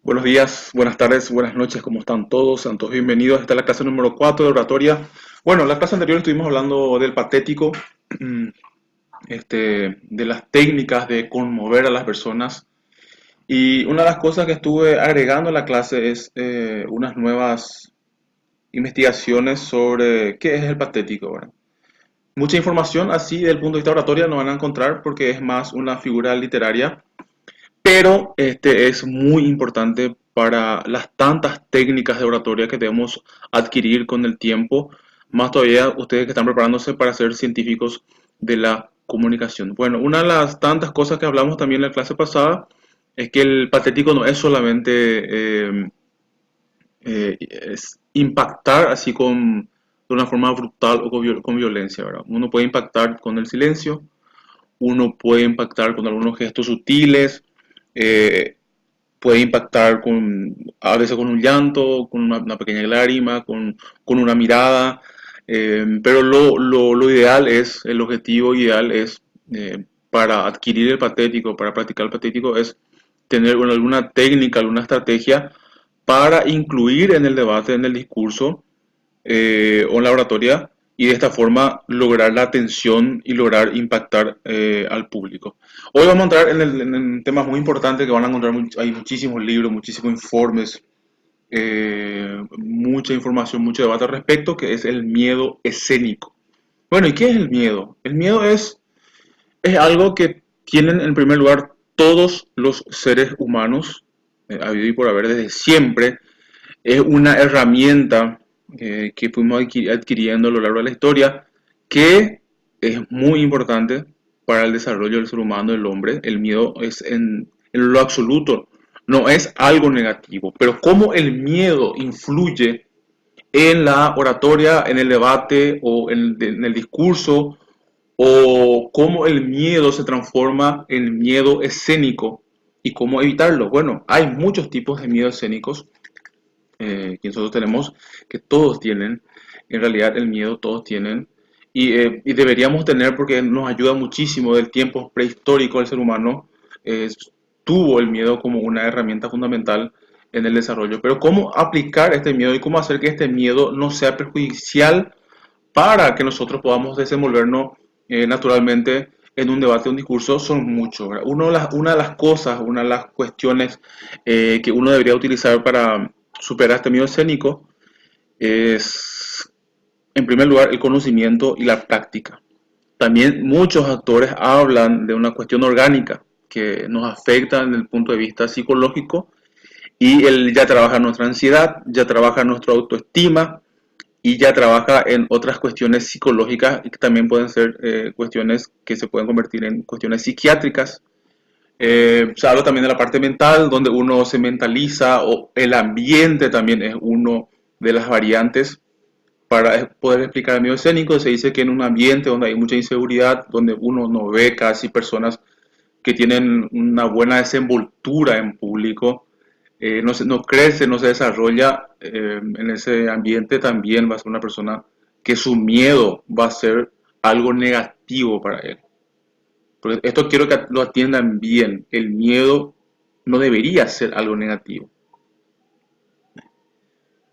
Buenos días, buenas tardes, buenas noches, ¿cómo están todos? Sean todos bienvenidos. Esta es la clase número 4 de oratoria. Bueno, en la clase anterior estuvimos hablando del patético, de las técnicas de conmover a las personas. Y una de las cosas que estuve agregando a la clase es unas nuevas investigaciones sobre qué es el patético, ¿verdad? Mucha información así desde el punto de vista de oratoria no van a encontrar porque es más una figura literaria, pero este es muy importante para las tantas técnicas de oratoria que debemos adquirir con el tiempo, más todavía ustedes que están preparándose para ser científicos de la comunicación. Bueno, una de las tantas cosas que hablamos también en la clase pasada es que el patético no es solamente es impactar así de una forma brutal o con violencia, ¿verdad? Uno puede impactar con el silencio, uno puede impactar con algunos gestos sutiles, eh, puede impactar a veces con un llanto, con una pequeña lágrima, con una mirada, pero lo ideal es, el objetivo ideal es, para adquirir el patético, para practicar el patético, es tener alguna técnica, alguna estrategia para incluir en el debate, en el discurso o en la oratoria, y de esta forma lograr la atención y lograr impactar al público. Hoy vamos a entrar en temas muy importantes que van a encontrar, hay muchísimos libros, muchísimos informes, mucha información, mucho debate al respecto, que es el miedo escénico. Bueno, ¿y qué es el miedo? El miedo es algo que tienen en primer lugar todos los seres humanos, habido y por haber desde siempre. Es una herramienta que fuimos adquiriendo a lo largo de la historia, que es muy importante para el desarrollo del ser humano, del hombre. El miedo es en lo absoluto, no es algo negativo, pero cómo el miedo influye en la oratoria, en el debate o en el discurso, o cómo el miedo se transforma en miedo escénico y cómo evitarlo. Bueno, hay muchos tipos de miedo escénicos que nosotros tenemos, que todos tienen, en realidad el miedo todos tienen, y deberíamos tener porque nos ayuda muchísimo del tiempo prehistórico del ser humano, eh, tuvo el miedo como una herramienta fundamental en el desarrollo, pero cómo aplicar este miedo y cómo hacer que este miedo no sea perjudicial para que nosotros podamos desenvolvernos naturalmente en un debate, un discurso, son muchos. Una de las cosas, una de las cuestiones que uno debería utilizar para superar este miedo escénico es, en primer lugar, el conocimiento y la práctica. También muchos actores hablan de una cuestión orgánica que nos afecta desde el punto de vista psicológico, y él ya trabaja nuestra ansiedad, ya trabaja nuestra autoestima y ya trabaja en otras cuestiones psicológicas, y que también pueden ser cuestiones que se pueden convertir en cuestiones psiquiátricas. Se habla también de la parte mental, donde uno se mentaliza, o el ambiente también es uno de las variantes para poder explicar el miedo escénico. Se dice que en un ambiente donde hay mucha inseguridad, donde uno no ve casi personas que tienen una buena desenvoltura en público, no crece, no se desarrolla en ese ambiente, también va a ser una persona que su miedo va a ser algo negativo para él. Porque esto quiero que lo atiendan bien. El miedo no debería ser algo negativo.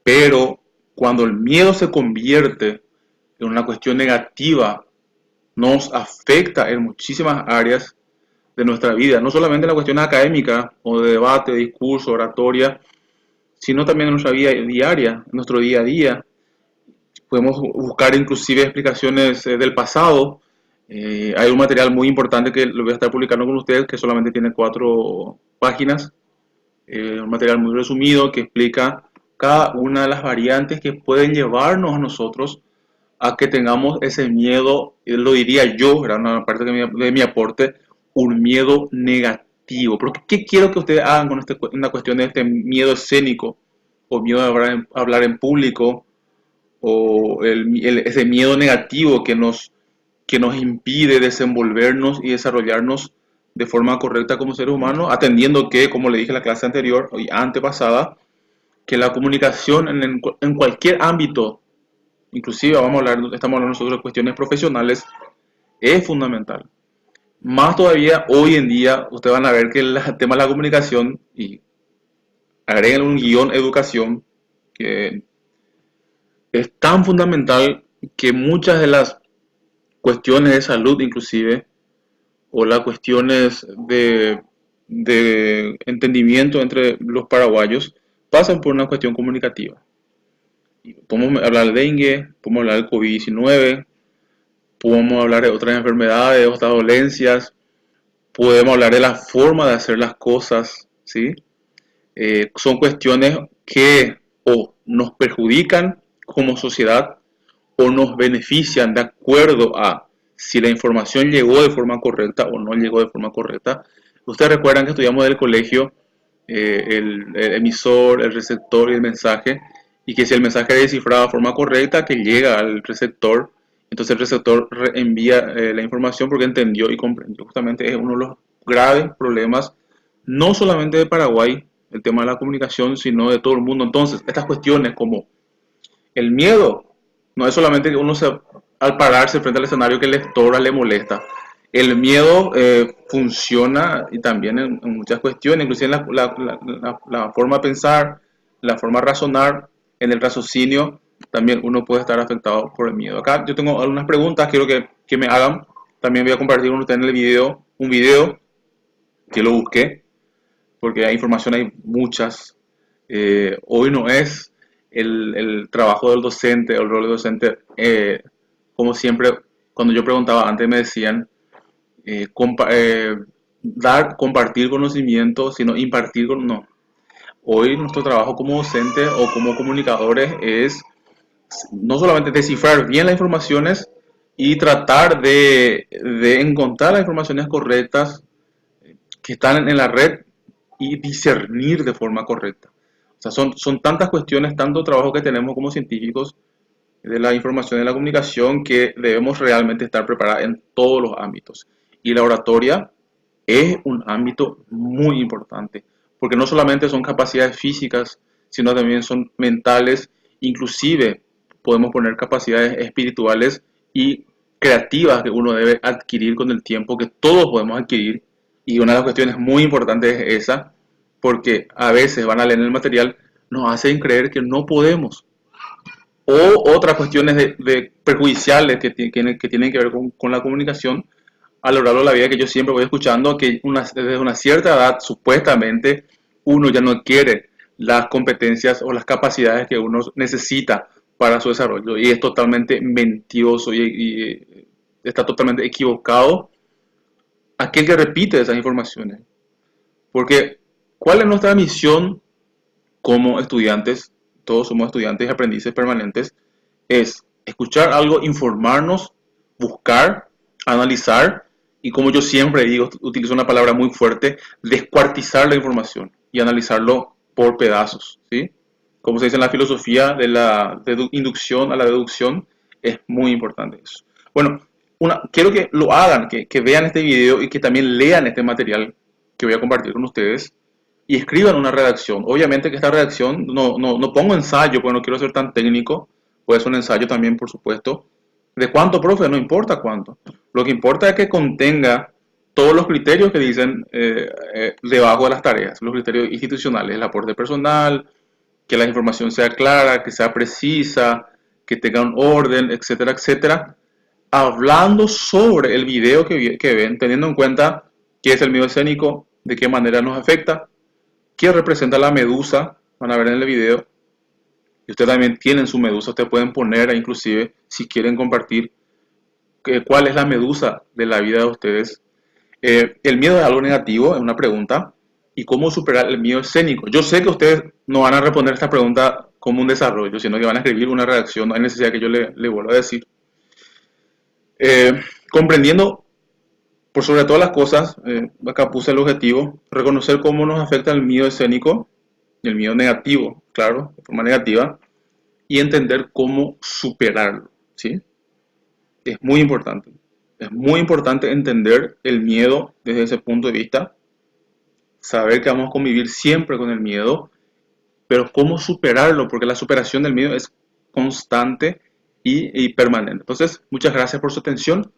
Pero cuando el miedo se convierte en una cuestión negativa, nos afecta en muchísimas áreas de nuestra vida. No solamente en la cuestión académica o de debate, discurso, oratoria, sino también en nuestra vida diaria, en nuestro día a día. Podemos buscar inclusive explicaciones del pasado. Hay un material muy importante que lo voy a estar publicando con ustedes, que solamente tiene 4 páginas, un material muy resumido que explica cada una de las variantes que pueden llevarnos a nosotros a que tengamos ese miedo, lo diría yo, era una parte de mi aporte, un miedo negativo. Pero ¿qué quiero que ustedes hagan con una cuestión de este miedo escénico, o miedo de hablar en público, o ese miedo negativo que nos impide desenvolvernos y desarrollarnos de forma correcta como seres humanos, atendiendo que, como le dije en la clase anterior y antepasada, que la comunicación en cualquier ámbito, inclusive estamos hablando nosotros de cuestiones profesionales, es fundamental. Más todavía hoy en día, ustedes van a ver que el tema de la comunicación, y agreguen un guión educación que es tan fundamental que muchas de las cuestiones de salud inclusive o las cuestiones de entendimiento entre los paraguayos pasan por una cuestión comunicativa. Podemos hablar del dengue, podemos hablar del COVID-19, podemos hablar de otras enfermedades, de otras dolencias, podemos hablar de la forma de hacer las cosas, ¿sí? Son cuestiones que o nos perjudican como sociedad o nos benefician de acuerdo a si la información llegó de forma correcta o no llegó de forma correcta. Ustedes recuerdan que estudiamos del colegio el emisor, el receptor y el mensaje, y que si el mensaje es descifrado de forma correcta, que llega al receptor, entonces el receptor envía la información porque entendió y comprendió. Justamente es uno de los graves problemas, no solamente de Paraguay, el tema de la comunicación, sino de todo el mundo. Entonces, estas cuestiones como el miedo, no es solamente que uno al pararse frente al escenario que le estorba, le molesta. El miedo funciona y también en muchas cuestiones, inclusive en la forma de pensar, la forma de razonar, en el raciocinio, también uno puede estar afectado por el miedo. Acá yo tengo algunas preguntas, quiero que me hagan. También voy a compartir con ustedes en el video, un video que lo busqué, porque hay información, hay muchas. Hoy no es el trabajo del docente, el rol del docente, como siempre, cuando yo preguntaba antes me decían, compa compartir conocimiento, sino impartir no. Hoy nuestro trabajo como docente o como comunicadores es no solamente descifrar bien las informaciones y tratar de encontrar las informaciones correctas que están en la red y discernir de forma correcta. O sea, son tantas cuestiones, tanto trabajo que tenemos como científicos de la información y de la comunicación que debemos realmente estar preparados en todos los ámbitos. Y la oratoria es un ámbito muy importante, porque no solamente son capacidades físicas, sino también son mentales, inclusive podemos poner capacidades espirituales y creativas que uno debe adquirir con el tiempo, que todos podemos adquirir. Y una de las cuestiones muy importantes es esa, porque a veces van a leer el material, nos hacen creer que no podemos. O otras cuestiones de perjudiciales que tienen que ver con la comunicación a lo largo de la vida, que yo siempre voy escuchando que desde una cierta edad supuestamente uno ya no quiere las competencias o las capacidades que uno necesita para su desarrollo, y es totalmente mentiroso y está totalmente equivocado aquel que repite esas informaciones, porque ¿cuál es nuestra misión como estudiantes? Todos somos estudiantes y aprendices permanentes. Es escuchar algo, informarnos, buscar, analizar y, como yo siempre digo, utilizo una palabra muy fuerte, descuartizar la información y analizarlo por pedazos, ¿sí? Como se dice en la filosofía de la inducción a la deducción, es muy importante eso. Bueno, quiero que lo hagan, que vean este video y que también lean este material que voy a compartir con ustedes y escriban una redacción. Obviamente que esta redacción no pongo ensayo porque no quiero ser tan técnico, puede ser un ensayo también, por supuesto. ¿De cuánto, profe? No importa cuánto. Lo que importa es que contenga todos los criterios que dicen debajo de las tareas, los criterios institucionales, el aporte personal, que la información sea clara, que sea precisa, que tenga un orden, etcétera, etcétera. Hablando sobre el video que ven, teniendo en cuenta qué es el miedo escénico, de qué manera nos afecta, qué representa la medusa, van a ver en el video. Y ustedes también tienen su medusa, ustedes pueden poner, inclusive, si quieren compartir, cuál es la medusa de la vida de ustedes. El miedo es algo negativo, es una pregunta. ¿Y cómo superar el miedo escénico? Yo sé que ustedes no van a responder esta pregunta como un desarrollo, sino que van a escribir una redacción, no hay necesidad que yo le vuelva a decir. Comprendiendo, por sobre todas las cosas, acá puse el objetivo, reconocer cómo nos afecta el miedo escénico, el miedo negativo, claro, de forma negativa, y entender cómo superarlo, ¿sí? Es muy importante. Es muy importante entender el miedo desde ese punto de vista, saber que vamos a convivir siempre con el miedo, pero cómo superarlo, porque la superación del miedo es constante y permanente. Entonces, muchas gracias por su atención.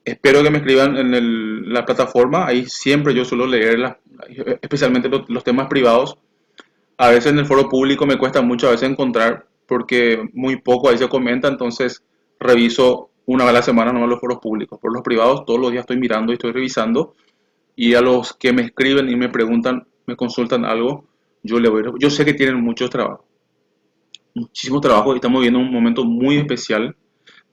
Espero que me escriban en la plataforma, ahí siempre yo suelo leer especialmente los temas privados. A veces en el foro público me cuesta mucho a veces encontrar porque muy poco ahí se comenta, entonces reviso una vez a la semana nomás los foros públicos. Por los privados todos los días estoy mirando y estoy revisando, y a los que me escriben y me preguntan, me consultan algo, yo sé que tienen mucho trabajo, muchísimo trabajo, y estamos viviendo un momento muy especial,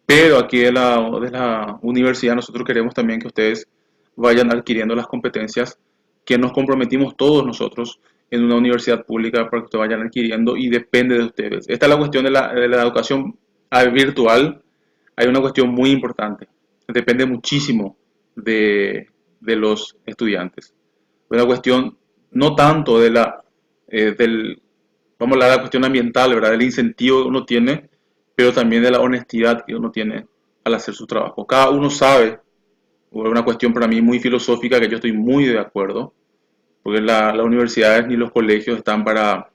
pero aquí de la universidad nosotros queremos también que ustedes vayan adquiriendo las competencias que nos comprometimos todos nosotros en una universidad pública para que ustedes vayan adquiriendo, y depende de ustedes. Esta es la cuestión de la educación virtual. Hay una cuestión muy importante. Depende muchísimo de los estudiantes. Una cuestión no tanto vamos a hablar de la cuestión ambiental, ¿verdad? Del incentivo que uno tiene, pero también de la honestidad que uno tiene al hacer su trabajo. Cada uno sabe, o es una cuestión para mí muy filosófica que yo estoy muy de acuerdo, porque las universidades ni los colegios están para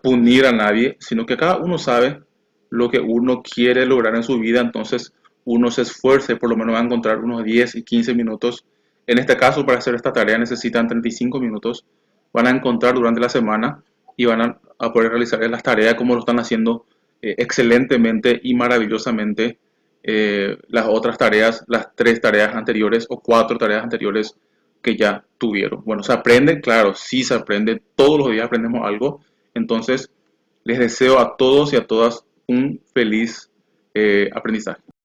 punir a nadie, sino que cada uno sabe lo que uno quiere lograr en su vida, entonces uno se esfuerce, por lo menos va a encontrar unos 10 y 15 minutos. En este caso, para hacer esta tarea necesitan 35 minutos, van a encontrar durante la semana, y van a poder realizar las tareas como lo están haciendo excelentemente y maravillosamente las otras tareas, las 3 tareas anteriores o 4 tareas anteriores que ya tuvieron. Bueno, se aprende, claro, sí se aprende, todos los días aprendemos algo. Entonces les deseo a todos y a todas un feliz aprendizaje.